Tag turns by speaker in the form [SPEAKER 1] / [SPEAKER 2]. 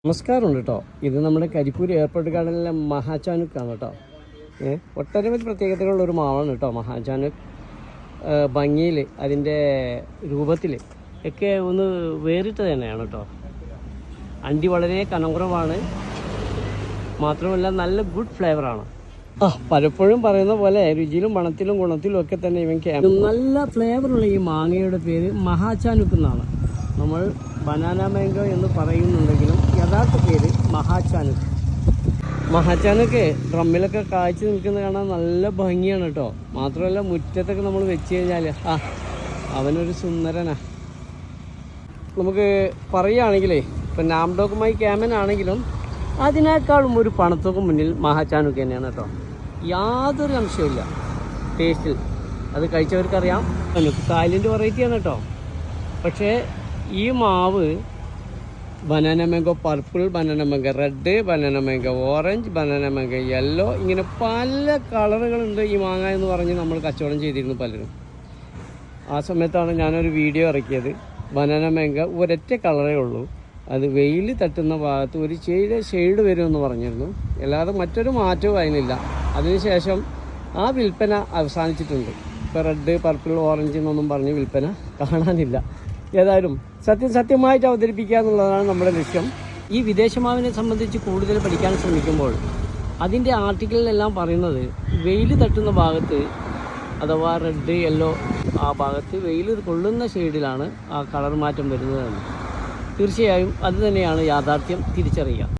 [SPEAKER 1] നമസ്കാരമുണ്ട് കേട്ടോ. ഇത് നമ്മുടെ കരിപ്പൂർ എയർപോർട്ട് ഗാർഡനിലെ മഹാചാനുക്കാണ് കേട്ടോ. ഒട്ടനവധി പ്രത്യേകതകളുള്ളൊരു മാവാണ് കേട്ടോ മഹാചാനുക്ക്. ഭംഗിയിൽ, അതിൻ്റെ രൂപത്തിൽ ഒക്കെ ഒന്ന് വേറിട്ട് തന്നെയാണ് കേട്ടോ. അണ്ടി വളരെ കനംകുറവാണ്, മാത്രമല്ല നല്ല ഗുഡ് ഫ്ലേവറാണ്. പലപ്പോഴും പറയുന്ന പോലെ രുചിയിലും മണത്തിലും ഗുണത്തിലും ഒക്കെ തന്നെ ഇവയ്ക്ക് നല്ല ഫ്ലേവറുള്ള ഈ മാങ്ങയുടെ പേര് മഹാചാനുക്ക് എന്നാണ്. നമ്മൾ ബനാന മാംഗോ എന്ന് പറയുന്നുണ്ടെങ്കിലും യഥാർത്ഥ പേര് മഹാചാനുക്ക്. മഹാചാനുക്ക് ഡ്രമ്മിലൊക്കെ കായ്ച്ചു നിൽക്കുന്നത് കാണാൻ നല്ല ഭംഗിയാണ് കേട്ടോ. മാത്രമല്ല മുറ്റത്തൊക്കെ നമ്മൾ വെച്ച് കഴിഞ്ഞാൽ അവനൊരു സുന്ദരനാ. നമുക്ക് പറയുകയാണെങ്കിലേ ഇപ്പം നാംഡോക്കുമായി ക്യാമൻ ആണെങ്കിലും അതിനേക്കാളും ഒരു പണത്തുക്ക് മുന്നിൽ മഹാചാനുക്ക് തന്നെയാണ് കേട്ടോ. യാതൊരു സംശയമില്ല ടേസ്റ്റിൽ. അത് കഴിച്ചവർക്കറിയാം. തായ്ലൻഡ് വെറൈറ്റിയാണ് കേട്ടോ. പക്ഷേ ഈ മാവ് banana mango, purple banana mango, red banana mango, orange banana mango, yellow, ഇങ്ങനെ പല കളറുകളുണ്ട് ഈ മാങ്ങ എന്ന് പറഞ്ഞ് നമ്മൾ കച്ചവടം ചെയ്തിരുന്നു പലരും. ആ സമയത്താണ് ഞാനൊരു വീഡിയോ ഇറക്കിയത്. ബനാന മാംഗോ ഒരൊറ്റ കളറേ ഉള്ളൂ, അത് വെയിൽ തട്ടുന്ന ഭാഗത്ത് ഒരു ഷെയ്ഡ് വരുമെന്ന് പറഞ്ഞിരുന്നു. അല്ലാതെ മറ്റൊരു മാറ്റവും അതിനില്ല. അതിനുശേഷം ആ വിൽപ്പന അവസാനിച്ചിട്ടുണ്ട്. ഇപ്പോൾ റെഡ്, പർപ്പിൾ, ഓറഞ്ച് എന്നൊന്നും പറഞ്ഞ് വിൽപ്പന കാണാനില്ല. ഏതായാലും സത്യമായിട്ട് അവതരിപ്പിക്കുക എന്നുള്ളതാണ് നമ്മുടെ ലക്ഷ്യം. ഈ വിദേശമാവിനെ സംബന്ധിച്ച് കൂടുതൽ പഠിക്കാൻ ശ്രമിക്കുമ്പോൾ അതിൻ്റെ ആർട്ടിക്കിളിലെല്ലാം പറയുന്നത് വെയിൽ തട്ടുന്ന ഭാഗത്ത്, അഥവാ റെഡ്, യെല്ലോ, ആ ഭാഗത്ത് വെയിൽ കൊള്ളുന്ന ഷെയ്ഡിലാണ് ആ കളർ മാറ്റം വരുന്നതെന്ന്. തീർച്ചയായും അത് തന്നെയാണ് യാഥാർത്ഥ്യം. തിരിച്ചറിയുക.